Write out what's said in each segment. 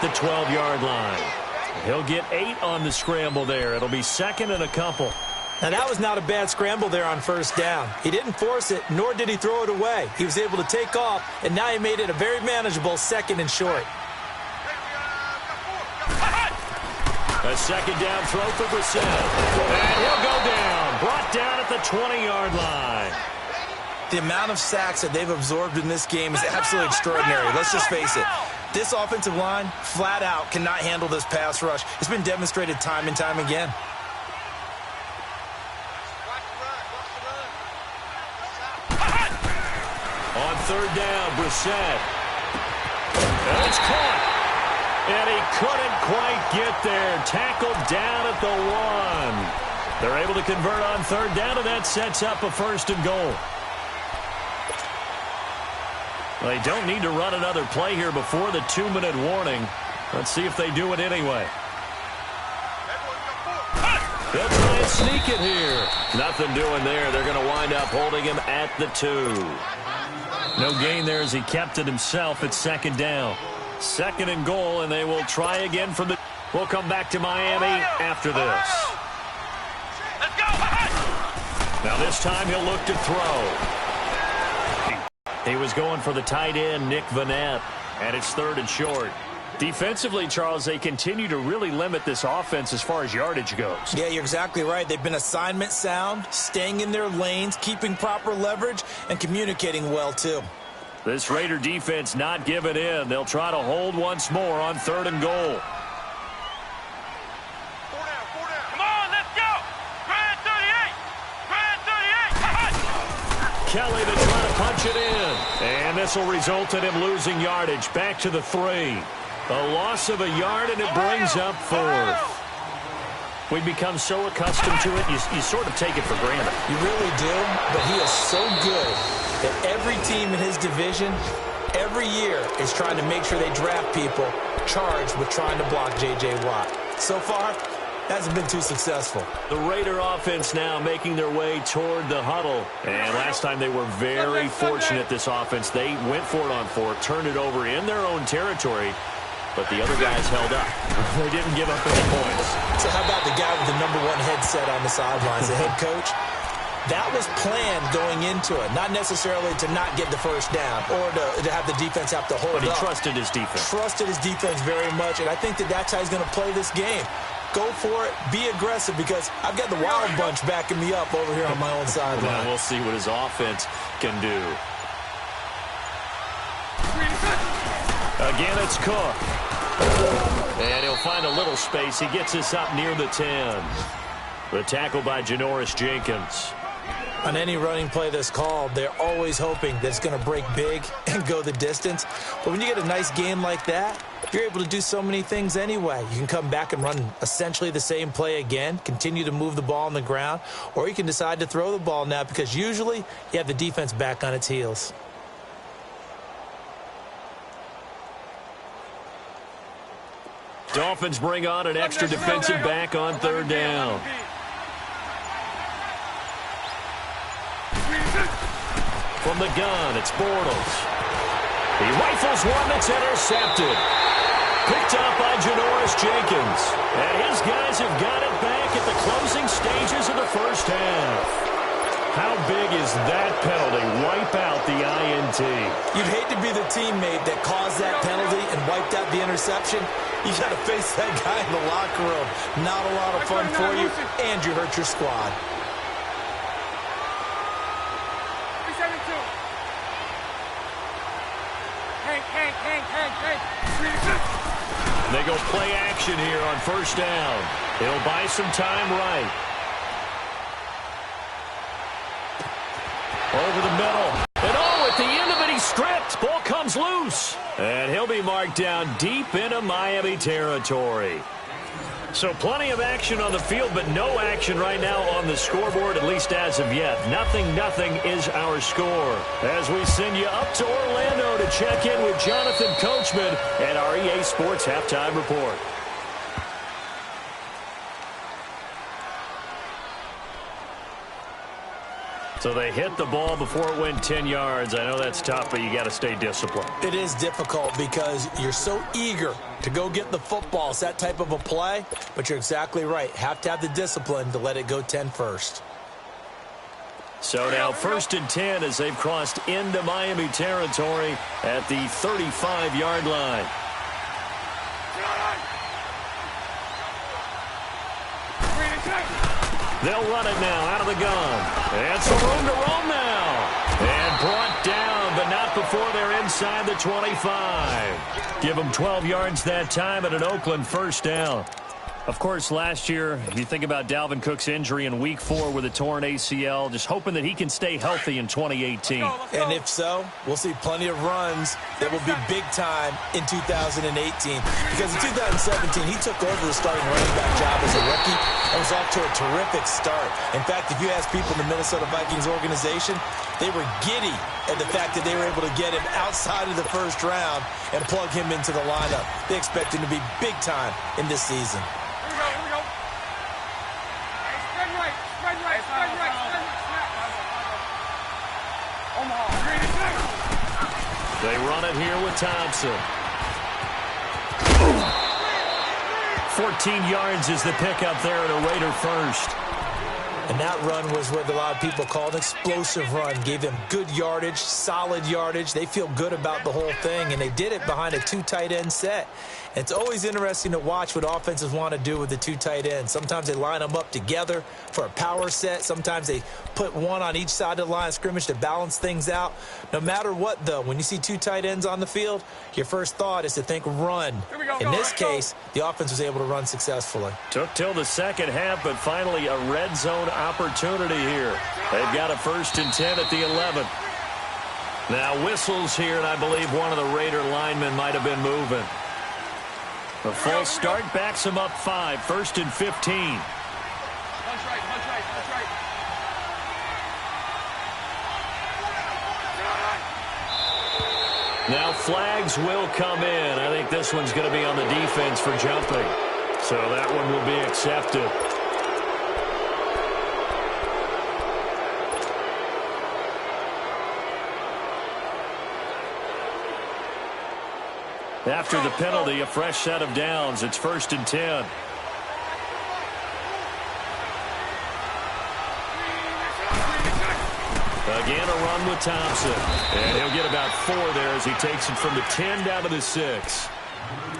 the 12-yard line. He'll get 8 on the scramble there. It'll be second and a couple. Now, that was not a bad scramble there on first down. He didn't force it, nor did he throw it away. He was able to take off, and now he made it a very manageable second and short. A second down throw for Brissett. And he'll go down. Brought down at the 20-yard line. The amount of sacks that they've absorbed in this game is absolutely extraordinary. Let's just face it. This offensive line, flat out, cannot handle this pass rush. It's been demonstrated time and time again. On third down, Brissett. And it's caught. And he couldn't quite get there. Tackled down at the 1. They're able to convert on third down, and that sets up a first and goal. They don't need to run another play here before the 2-minute warning. Let's see if they do it anyway. They'll try and sneak it here. Nothing doing there. They're going to wind up holding him at the 2. No gain there as he kept it himself at second down. Second and goal, and they will try again from the... We'll come back to Miami after this. Let's go. Now this time he'll look to throw. He was going for the tight end, Nick Vanette, and it's third and short. Defensively, Charles, they continue to really limit this offense as far as yardage goes. Yeah, you're exactly right. They've been assignment sound, staying in their lanes, keeping proper leverage, and communicating well, too. This Raider defense not giving in. They'll try to hold once more on third and goal. Come on, let's go. Grand 38. Kelly to try to punch it in. And this will result in him losing yardage back to the 3. A loss of a yard, and it brings up 4th. We become so accustomed to it, you sort of take it for granted. You really do, but he is so good that every team in his division, every year, is trying to make sure they draft people charged with trying to block J.J. Watt. So far, hasn't been too successful. The Raider offense now making their way toward the huddle. And last time they were very fortunate, this offense. They went for it on 4, turned it over in their own territory, but the other guys held up. They didn't give up any points. So how about the guy with the #1 headset on the sidelines, the head coach? That was planned going into it, not necessarily to not get the first down or to have the defense have to hold up. But he trusted his defense. Trusted his defense very much, and I think that's how he's going to play this game. Go for it, be aggressive, because I've got the Wild Bunch backing me up over here on my own sideline. Well, we'll see what his offense can do. Again, it's Cook. And he'll find a little space. He gets us up near the 10. The tackle by Janoris Jenkins. On any running play that's called, they're always hoping that it's going to break big and go the distance. But when you get a nice game like that, you're able to do so many things anyway. You can come back and run essentially the same play again, continue to move the ball on the ground, or you can decide to throw the ball now because usually you have the defense back on its heels. Dolphins bring on an extra defensive back on third down. From the gun, it's Bortles. He rifles one that's intercepted. Picked up by Janoris Jenkins. And his guys have got it back at the closing stages of the first half. How big is that penalty? Wipe out the INT. You'd hate to be the teammate that caused that penalty and wiped out the interception. You got to face that guy in the locker room. Not a lot of fun for you, and you hurt your squad. They go play action here on first down. It'll buy some time right. Over the middle. And at the end of it, he's stripped. Ball comes loose. And he'll be marked down deep into Miami territory. So plenty of action on the field, but no action right now on the scoreboard, at least as of yet. 0-0 is our score. As we send you up to Orlando to check in with Jonathan Coachman and our EA Sports Halftime Report. So they hit the ball before it went 10 yards. I know that's tough, but you got to stay disciplined. It is difficult because you're so eager to go get the football. It's that type of a play, but you're exactly right. Have to have the discipline to let it go 10 first. So now 1st and 10 as they've crossed into Miami territory at the 35-yard line. They'll run it now out of the gun. And some room to roam now. And brought down, but not before they're inside the 25. Give them 12 yards that time and an Oakland first down. Of course, last year, you think about Dalvin Cook's injury in Week 4 with a torn ACL, just hoping that he can stay healthy in 2018. And if so, we'll see plenty of runs that will be big time in 2018. Because in 2017, he took over the starting running back job as a rookie and was off to a terrific start. In fact, if you ask people in the Minnesota Vikings organization, they were giddy at the fact that they were able to get him outside of the first round and plug him into the lineup. They expect him to be big time in this season. They run it here with Thompson. 14 yards is the pickup there at a Raider first. And that run was what a lot of people call an explosive run. Gave them good yardage, solid yardage. They feel good about the whole thing, and they did it behind a 2 tight end set. It's always interesting to watch what offenses want to do with the 2 tight ends. Sometimes they line them up together for a power set. Sometimes they put one on each side of the line of scrimmage to balance things out. No matter what, though, when you see 2 tight ends on the field, your first thought is to think run. In this case, the offense was able to run successfully. Took till the second half, but finally a red zone opportunity here. They've got a 1st and 10 at the 11. Now whistles here, and I believe one of the Raider linemen might have been moving. The false start backs him up 5, 1st and 15. Now flags will come in. I think this one's going to be on the defense for jumping. So that one will be accepted. After the penalty, a fresh set of downs. It's 1st and 10. Again, a run with Thompson. And he'll get about 4 there as he takes it from the 10 down to the 6.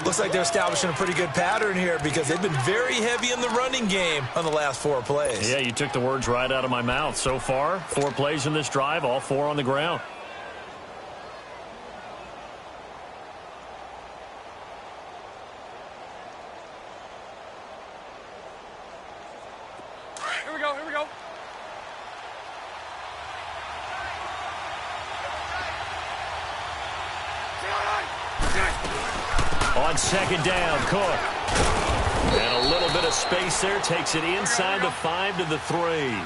Looks like they're establishing a pretty good pattern here because they've been very heavy in the running game on the last 4 plays. Yeah, you took the words right out of my mouth. So far, 4 plays in this drive, all 4 on the ground. Here we go. On 2nd down, Cook. And a little bit of space there. Takes it inside the 5 to the 3.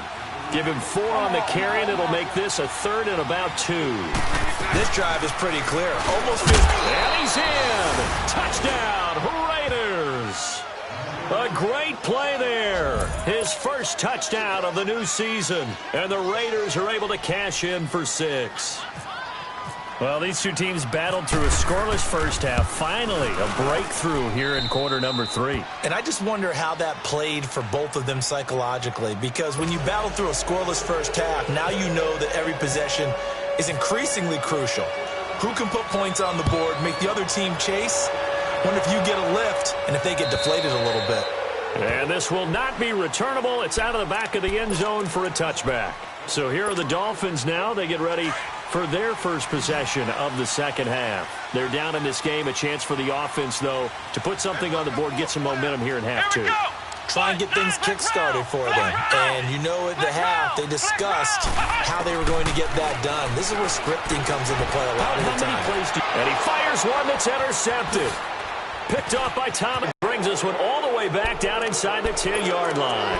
Give him 4 on the carry, and it'll make this a 3rd and about 2. This drive is pretty clear. Almost 50. And he's in. Touchdown, Raiders. A great play there. His first touchdown of the new season. And the Raiders are able to cash in for 6. Well, these 2 teams battled through a scoreless first half. Finally, a breakthrough here in quarter number 3. And I just wonder how that played for both of them psychologically. Because when you battle through a scoreless first half, now you know that every possession is increasingly crucial. Who can put points on the board, make the other team chase? Wonder if you get a lift and if they get deflated a little bit. And this will not be returnable. It's out of the back of the end zone for a touchback. So here are the Dolphins now. They get ready for their first possession of the second half. They're down in this game. A chance for the offense, though, to put something on the board, get some momentum here in half 2. Try and get things kick-started for them. And you know at the half, they discussed how they were going to get that done. This is where scripting comes into play a lot of the time. And he fires one that's intercepted. Picked off by Thomas. Brings this one all the way back down inside the 10-yard line.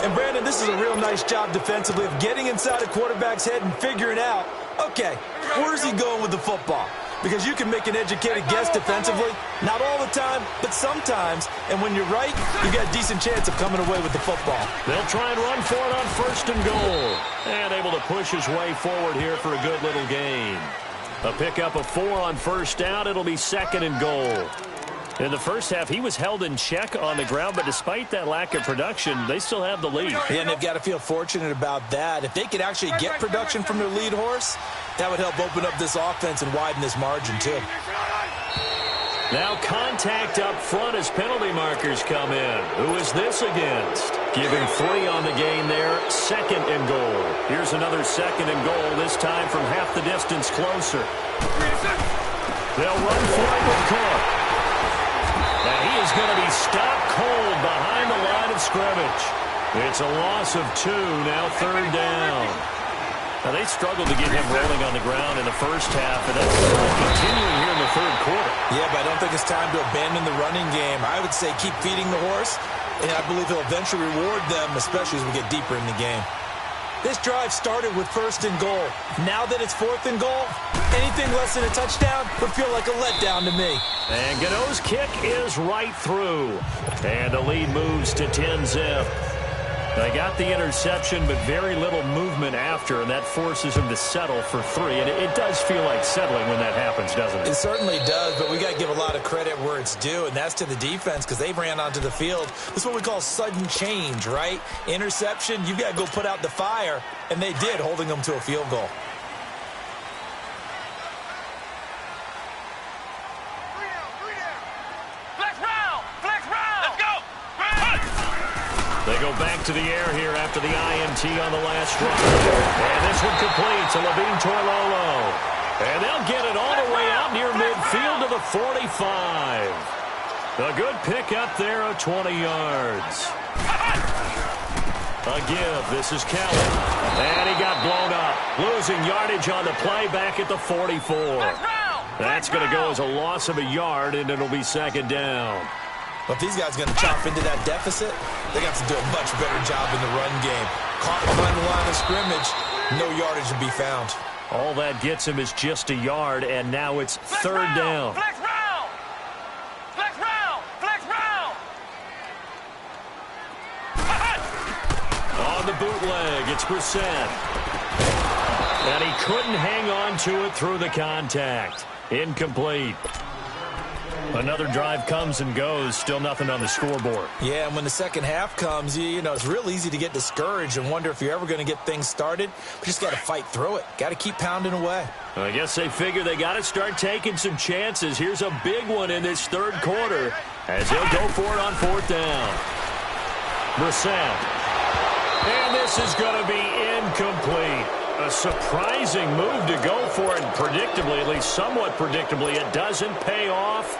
And, Brandon, this is a real nice job defensively of getting inside a quarterback's head and figuring out, okay, where's he going with the football? because you can make an educated guess defensively. Not all the time, but sometimes. And when you're right, you got a decent chance of coming away with the football. They'll try and run for it on 1st and goal. And able to push his way forward here for a good little gain. A pickup of 4 on 1st down. It'll be 2nd and goal. In the first half, he was held in check on the ground, but despite that lack of production, they still have the lead. Yeah, and they've got to feel fortunate about that. If they could actually get production from their lead horse, that would help open up this offense and widen this margin, too. Now contact up front as penalty markers come in. Who is this against? Giving 3 on the gain there, 2nd and goal. Here's another 2nd and goal, this time from half the distance closer. They'll run for it with Cook. And he is going to be stopped cold behind the line of scrimmage. It's a loss of 2, now 3rd down. Now, they struggled to get him rolling on the ground in the first half, and that's continuing here in the 3rd quarter. Yeah, but I don't think it's time to abandon the running game. I would say keep feeding the horse, and I believe he'll eventually reward them, especially as we get deeper in the game. This drive started with 1st and goal. Now that it's 4th and goal, anything less than a touchdown would feel like a letdown to me. And Gano's kick is right through. And the lead moves to 10-zip. They got the interception, but very little movement after, and that forces him to settle for 3. And it does feel like settling when that happens, doesn't it? It certainly does, but we got to give a lot of credit where it's due, and that's to the defense because they ran onto the field. That's what we call sudden change, right? Interception, you've got to go put out the fire, and they did, holding them to a field goal. They go back to the air here after the INT on the last drive. And this one complete to Levine Toilolo. And they'll get it all the way out near midfield to the 45. A good pickup there of 20 yards. A give. This is Kelly. And he got blown up. Losing yardage on the play back at the 44. That's going to go as a loss of a yard, and it'll be 2nd down. But if these guys are going to chop into that deficit, they got to do a much better job in the run game. Caught behind the line of scrimmage, no yardage to be found. All that gets him is just a yard, and now it's 3rd down. Flex round! Flex round! Flex round! On the bootleg, it's Brissett. And he couldn't hang on to it through the contact. Incomplete. Another drive comes and goes, still nothing on the scoreboard. Yeah, and when the second half comes, you know, it's real easy to get discouraged and wonder if you're ever going to get things started. But just got to fight through it. Got to keep pounding away. I guess they figure they got to start taking some chances. Here's a big one in this 3rd quarter as they'll go for it on 4th down. Brissett. And this is going to be incomplete. A surprising move to go for it, and predictably, at least somewhat predictably, it doesn't pay off.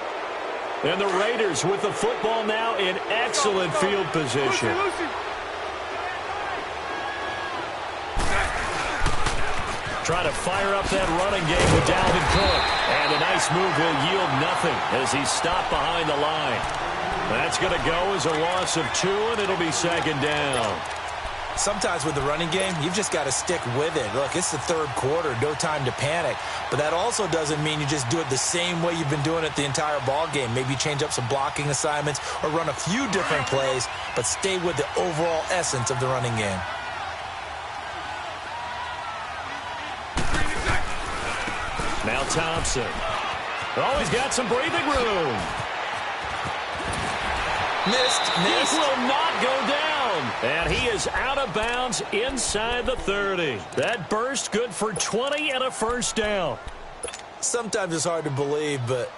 And the Raiders with the football now in excellent field position. Trying to fire up that running game with Dalvin Cook. And a nice move will yield nothing as he's stopped behind the line. That's going to go as a loss of 2, and it'll be 2nd down. Sometimes with the running game, you've just got to stick with it. Look, it's the 3rd quarter, no time to panic. But that also doesn't mean you just do it the same way you've been doing it the entire ball game. Maybe change up some blocking assignments or run a few different plays, but stay with the overall essence of the running game. Now Thompson. Oh, he's got some breathing room. Missed. He will not go down. And he is out of bounds inside the 30. That burst good for 20 and a 1st down. Sometimes it's hard to believe, but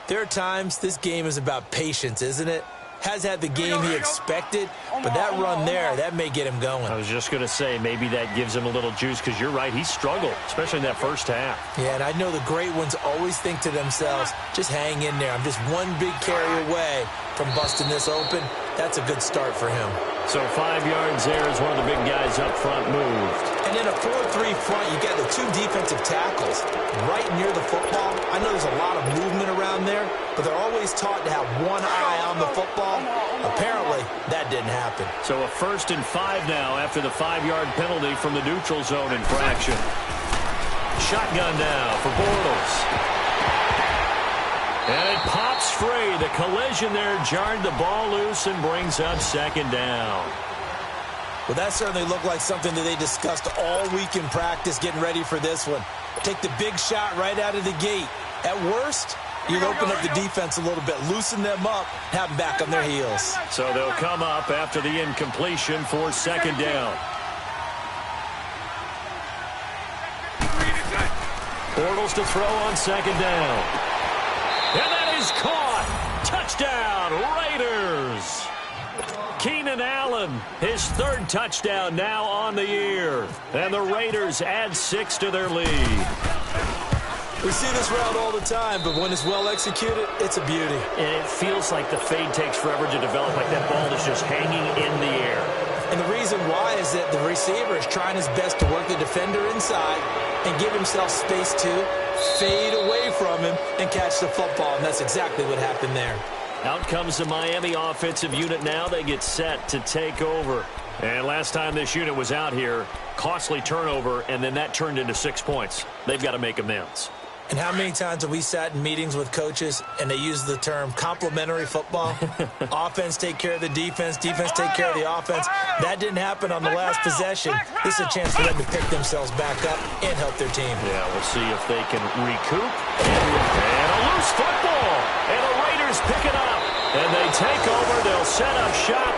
there are times this game is about patience, isn't it? Has had the game he expected, but that run there, that may get him going. I was just going to say, maybe that gives him a little juice, because you're right, he struggled, especially in that first half. Yeah, and I know the great ones always think to themselves, just hang in there. I'm just one big carry away from busting this open. That's a good start for him. So 5 yards there as one of the big guys up front moved. And in a 4-3 front, you got the 2 defensive tackles right near the football. I know there's a lot of movement around there, but they're always taught to have one eye on the football. Apparently, that didn't happen. So a 1st and 5 now after the 5-yard penalty from the neutral zone infraction. Shotgun now for Bortles. And it pops free. The collision there jarred the ball loose and brings up second down. Well, that certainly looked like something that they discussed all week in practice getting ready for this one. Take the big shot right out of the gate. At worst, you'll open up the defense a little bit, loosen them up, have them back on their heels. So they'll come up after the incompletion for second down. Bortles to throw on second down. And that is caught. Touchdown, Raiders. Keenan Allen, his third touchdown now on the year. And the Raiders add 6 to their lead. We see this route all the time, but when it's well executed, it's a beauty. And it feels like the fade takes forever to develop, like that ball is just hanging in the air. And the reason why is that the receiver is trying his best to work the defender inside and give himself space to fade away from him and catch the football, and that's exactly what happened there. Out comes the Miami offensive unit now. They get set to take over. And last time this unit was out here, costly turnover, and then that turned into 6 points. They've got to make amends. And how many times have we sat in meetings with coaches and they use the term complementary football? Offense take care of the defense, defense take care of the offense. That didn't happen on the last possession. This is a chance for them to pick themselves back up and help their team. Yeah, we'll see if they can recoup. And a loose football. And the Raiders pick it up. And they take over. They'll set up shop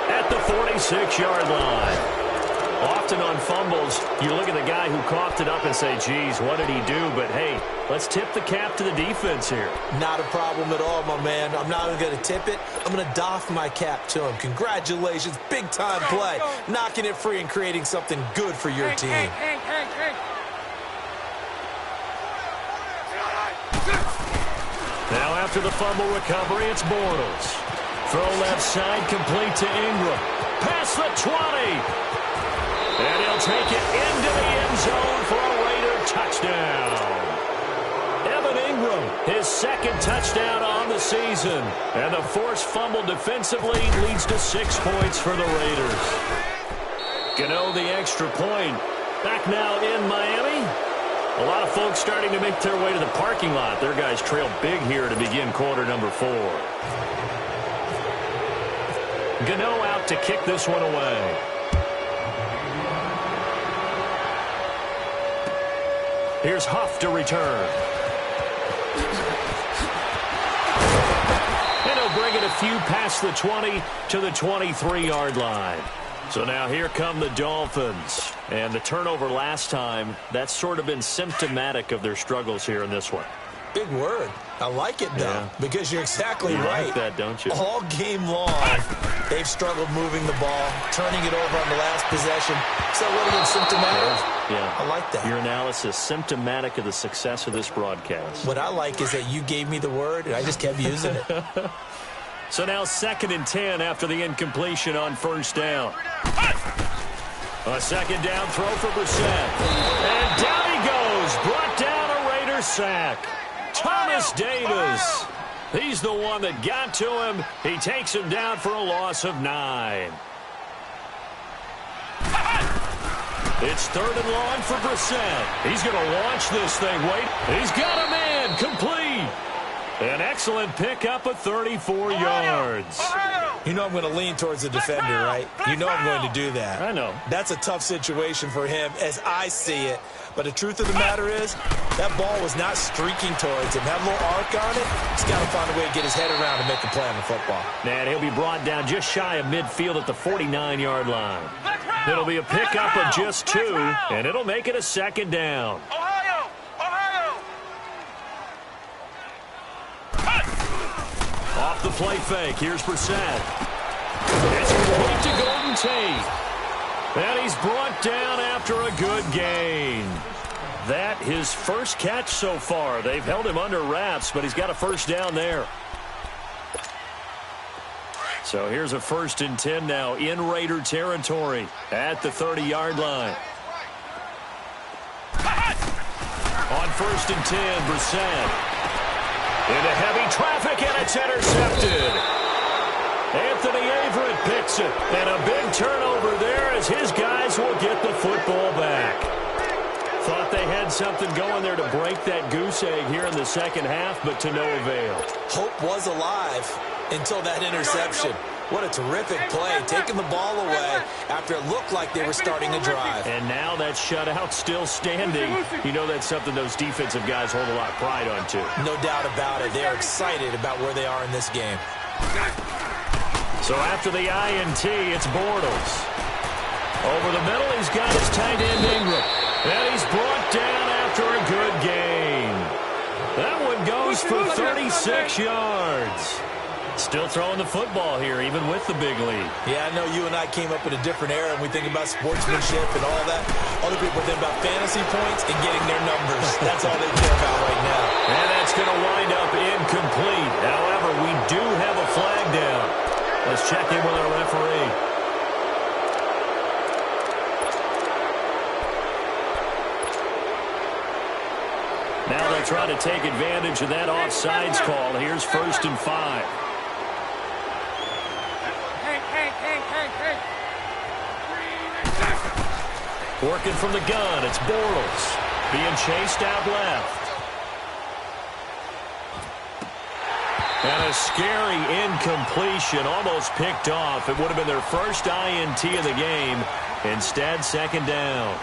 at the 46-yard line. Often on fumbles, you look at the guy who coughed it up and say, geez, what did he do? But, hey, let's tip the cap to the defense here. Not a problem at all, my man. I'm not even going to tip it. I'm going to doff my cap to him. Congratulations. Big-time play. Knocking it free and creating something good for your team. Now after the fumble recovery, it's Bortles. Throw left side, complete to Ingram. Past the 20. And he'll take it into the end zone for a Raider touchdown. Evan Ingram, his second touchdown on the season. And the forced fumble defensively leads to 6 points for the Raiders. Gano the extra point. Back now in Miami. A lot of folks starting to make their way to the parking lot. Their guys trail big here to begin quarter number 4. Gano out to kick this one away. Here's Huff to return. And he'll bring it a few past the 20 to the 23-yard line. So now here come the Dolphins. And the turnover last time, that's sort of been symptomatic of their struggles here in this one. Big word. I like it, though, because you're exactly right. You like that, don't you? All game long, they've struggled moving the ball, turning it over on the last possession. So a little bit symptomatic. Yeah. I like that. Your analysis, symptomatic of the success of this broadcast. What I like is that you gave me the word, and I just kept using it. So now 2nd and 10 after the incompletion on first down. A second down throw for Brissett. And down he goes. Brought down a Raider sack. Thomas Davis. He's the one that got to him. He takes him down for a loss of 9. It's 3rd and long for Brissett. He's going to launch this thing. Wait. He's got a man. Complete. An excellent pickup of 34 yards. You know I'm going to lean towards the defender, right? You know I'm going to do that. I know. That's a tough situation for him as I see it. But the truth of the matter is, that ball was not streaking towards him. That little arc on it, he's got to find a way to get his head around and make a play on the football. And he'll be brought down just shy of midfield at the 49-yard line. It'll be a pickup of just 2, and it'll make it a second down. Off the play fake, here's Brissett. It's complete to Golden Tate. And he's brought down after a good gain. That his first catch so far. They've held him under wraps, but he's got a first down there. So here's a 1st and 10 now in Raider territory at the 30-yard line. On 1st and 10, Brissett. Into heavy traffic, and it's intercepted. Anthony Averett picks it. And a big turnover there as his guys will get the football back. Thought they had something going there to break that goose egg here in the second half, but to no avail. Hope was alive until that interception. What a terrific play, taking the ball away after it looked like they were starting a drive. And now that shutout still standing. You know that's something those defensive guys hold a lot of pride on, too. No doubt about it. They are excited about where they are in this game. So after the INT, it's Bortles. Over the middle, he's got his tight end Ingram. And he's brought down after a good gain. That one goes for 36 yards. Still throwing the football here, even with the big lead. Yeah, I know you and I came up in a different era, and we think about sportsmanship and all that. Other people think about fantasy points and getting their numbers. That's all they care about right now. And that's going to wind up incomplete. However, we do have a flag down. Let's check in with our referee. Now they'll try to take advantage of that offsides call. Here's 1st and 5. Working from the gun, it's Bortles. Being chased out left. And a scary incompletion, almost picked off. It would have been their first INT of the game. Instead, 2nd down.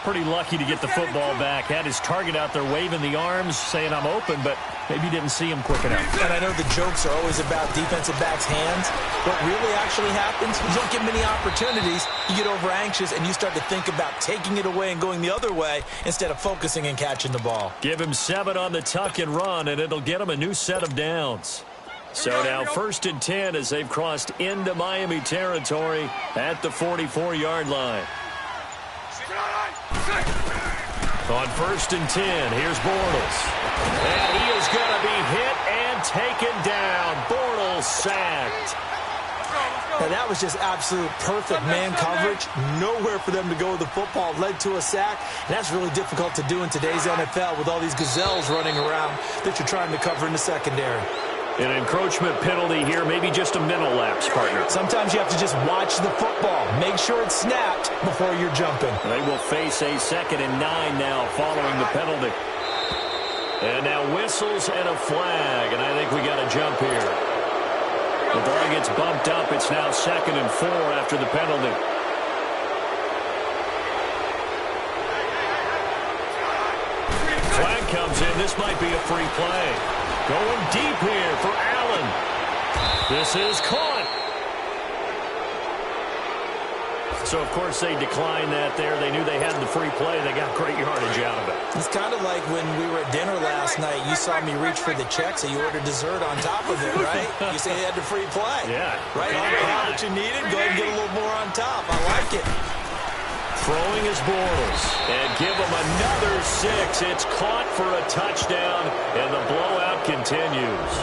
Pretty lucky to get the football back. Had his target out there waving the arms, saying I'm open, but maybe didn't see him quick enough. And I know the jokes are always about defensive backs' hands. What really actually happens, you don't get many opportunities. You get over anxious, and you start to think about taking it away and going the other way instead of focusing and catching the ball. Give him 7 on the tuck and run, and it'll get him a new set of downs. So now 1st and 10 as they've crossed into Miami territory at the 44-yard line. On 1st and 10, here's Bortles. And he is going to be hit and taken down. Bortles sacked. Now that was just absolute perfect man coverage. Nowhere for them to go with the football. Led to a sack. And that's really difficult to do in today's NFL with all these gazelles running around that you're trying to cover in the secondary. An encroachment penalty here, maybe just a mental lapse, partner. Sometimes you have to just watch the football. Make sure it's snapped before you're jumping. They will face a 2nd and 9 now following the penalty. And now whistles and a flag, and I think we got a jump here. The ball gets bumped up. It's now 2nd and 4 after the penalty. Flag comes in. This might be a free play. Going deep here for Allen. This is caught. So, of course, they declined that there. They knew they had the free play. They got great yardage out of it. It's kind of like when we were at dinner last night. You saw me reach for the check, so you ordered dessert on top of it, right? You say you had the free play. Yeah. Right? You had what you needed. Go ahead and get a little more on top. I like it. Throwing is Bortles. And give him another 6. It's caught for a touchdown, and the blowout continues.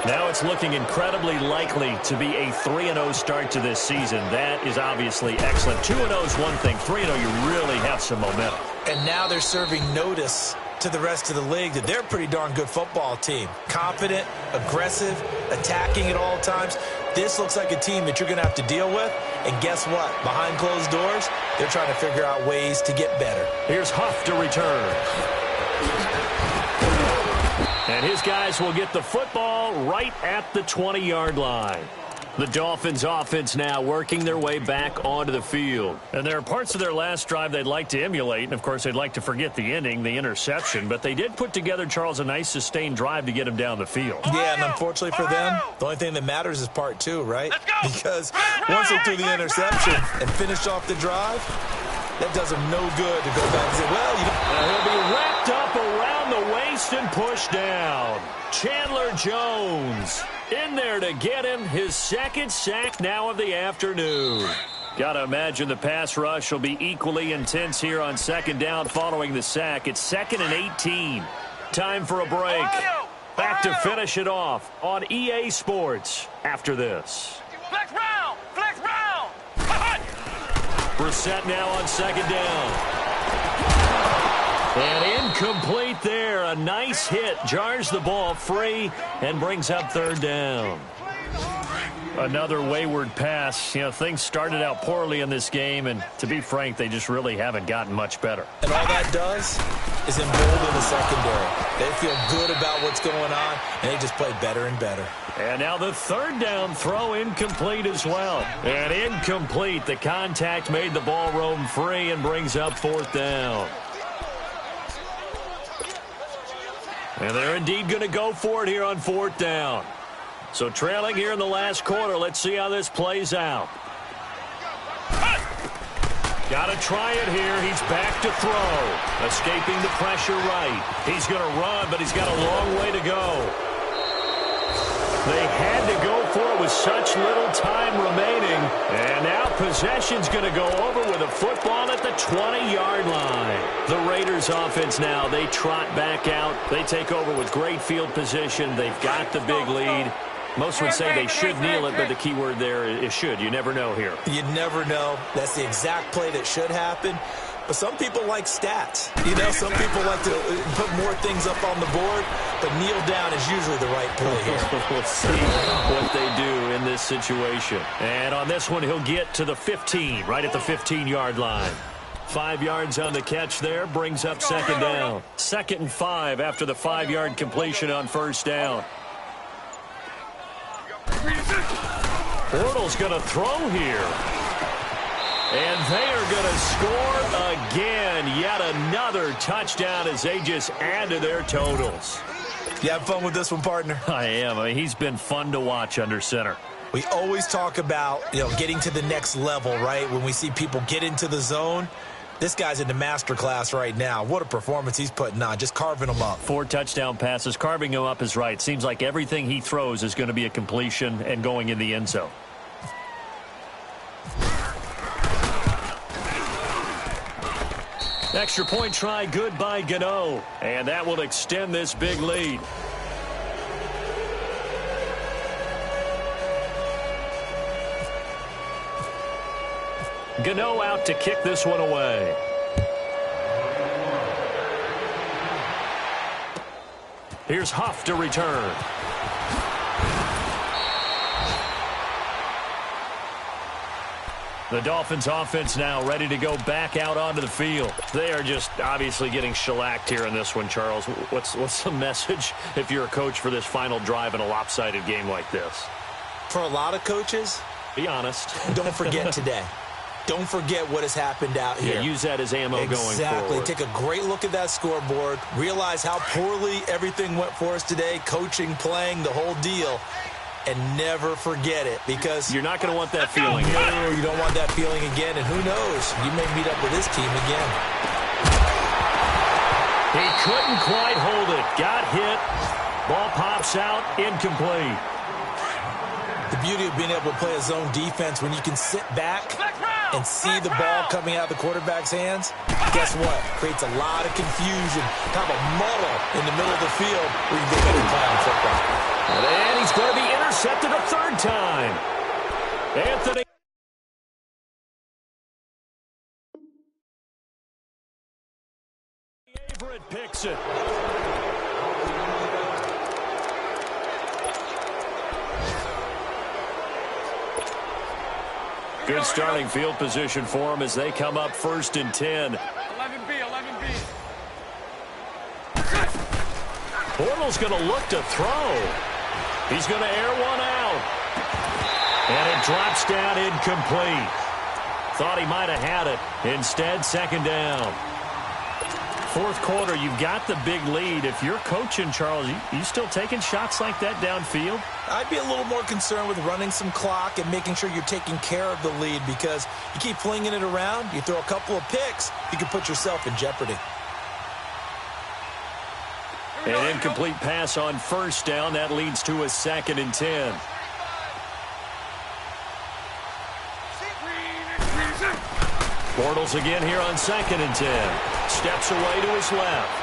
Now it's looking incredibly likely to be a 3-0 start to this season. That is obviously excellent. 2-0 is one thing. 3-0, you really have some momentum. And now they're serving notice to the rest of the league that they're a pretty darn good football team. Confident, aggressive, attacking at all times. This looks like a team that you're going to have to deal with. And guess what? Behind closed doors, they're trying to figure out ways to get better. Here's Huff to return. And his guys will get the football right at the 20-yard line. The Dolphins offense now working their way back onto the field. And there are parts of their last drive they'd like to emulate. And, of course, they'd like to forget the ending, the interception. But they did put together, Charles, a nice sustained drive to get him down the field. Yeah, and unfortunately for them, the only thing that matters is part 2, right? Because once they threw the interception and finished off the drive, that does them no good to go back and say, well, you know. He'll be wrapped up around the waist and pushed down. Chandler Jones in there to get him his 2nd sack now of the afternoon. Got to imagine the pass rush will be equally intense here on 2nd down following the sack. It's 2nd and 18. Time for a break. Back to finish it off on EA Sports after this. Flex round! Flex round! Brissett now on 2nd down. And incomplete there. A nice hit. Jars the ball free and brings up 3rd down. Another wayward pass. You know, things started out poorly in this game, and to be frank, they just really haven't gotten much better. And all that does is embolden the secondary. They feel good about what's going on, and they just play better and better. And now the third down throw incomplete as well. And incomplete. The contact made the ball roam free and brings up fourth down. And they're indeed going to go for it here on fourth down. So trailing here in the last quarter. Let's see how this plays out. Got to try it here. He's back to throw. Escaping the pressure right. He's going to run, but he's got a long way to go. They had to go for it with such little time remaining. And now possession's going to go over with a football at the 20-yard line. The Raiders offense now, they trot back out. They take over with great field position. They've got the big lead. Most would say they should kneel it, but the key word there is should. You never know here. You never know. That's the exact play that should happen. But some people like stats. You know, some people like to put more things up on the board, but kneel down is usually the right play here. We'll see what they do in this situation. And on this one, he'll get to the 15, right at the 15-yard line. 5 yards on the catch there, brings up second down. 2nd and 5 after the 5-yard completion on first down. Bortles going to throw here. And they are going to score again. Yet another touchdown as they just add to their totals. You have fun with this one, partner? I am. I mean, he's been fun to watch under center. We always talk about, getting to the next level, right? When we see people get into the zone. This guy's in the master class right now. What a performance he's putting on, just carving them up. 4 touchdown passes. Carving him up is right. Seems like everything he throws is going to be a completion and going in the end zone. Extra point try good by Gano. And that will extend this big lead. Gano out to kick this one away. Here's Huff to return. The Dolphins offense now ready to go back out onto the field. They are just obviously getting shellacked here in this one, Charles. What's the message if you're a coach for this final drive in a lopsided game like this? For a lot of coaches, be honest. Don't forget today. Don't forget what has happened out here. Yeah, use that as ammo going forward. Exactly. Take a great look at that scoreboard. Realize how poorly everything went for us today. Coaching, playing, the whole deal. And never forget it, because you're not going to want that feeling. No, you don't want that feeling again. And who knows? You may meet up with this team again. He couldn't quite hold it. Got hit. Ball pops out. Incomplete. The beauty of being able to play a zone defense when you can sit back and see the ball coming out of the quarterback's hands, guess what? Creates a lot of confusion, kind of a muddle in the middle of the field where you get better playing football. And he's going to be intercepted a third time. Anthony. Averett picks it. Good starting field position for them as they come up 1st and 10. 11B. Bortles going to look to throw. He's going to air one out. And it drops down incomplete. Thought he might have had it. Instead, 2nd down. 4th quarter, you've got the big lead. If you're coaching, Charles, you still taking shots like that downfield? I'd be a little more concerned with running some clock and making sure you're taking care of the lead, because you keep flinging it around, you throw a couple of picks, you can put yourself in jeopardy. An incomplete pass on 1st down. That leads to a 2nd and 10. Bortles again here on 2nd and 10. Steps away to his left.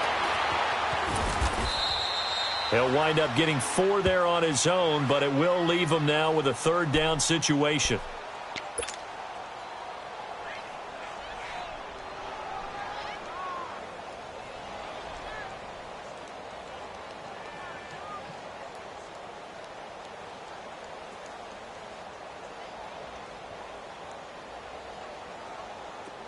He'll wind up getting 4 there on his own, but it will leave him now with a 3rd down situation.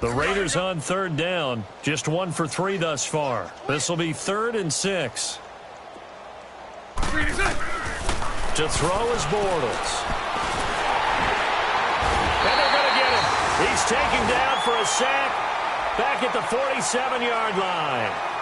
The Raiders on third down. Just 1 for 3 thus far. This will be 3rd and 6. To throw is Bortles. And they're going to get him. He's taken down for a sack back at the 47-yard line.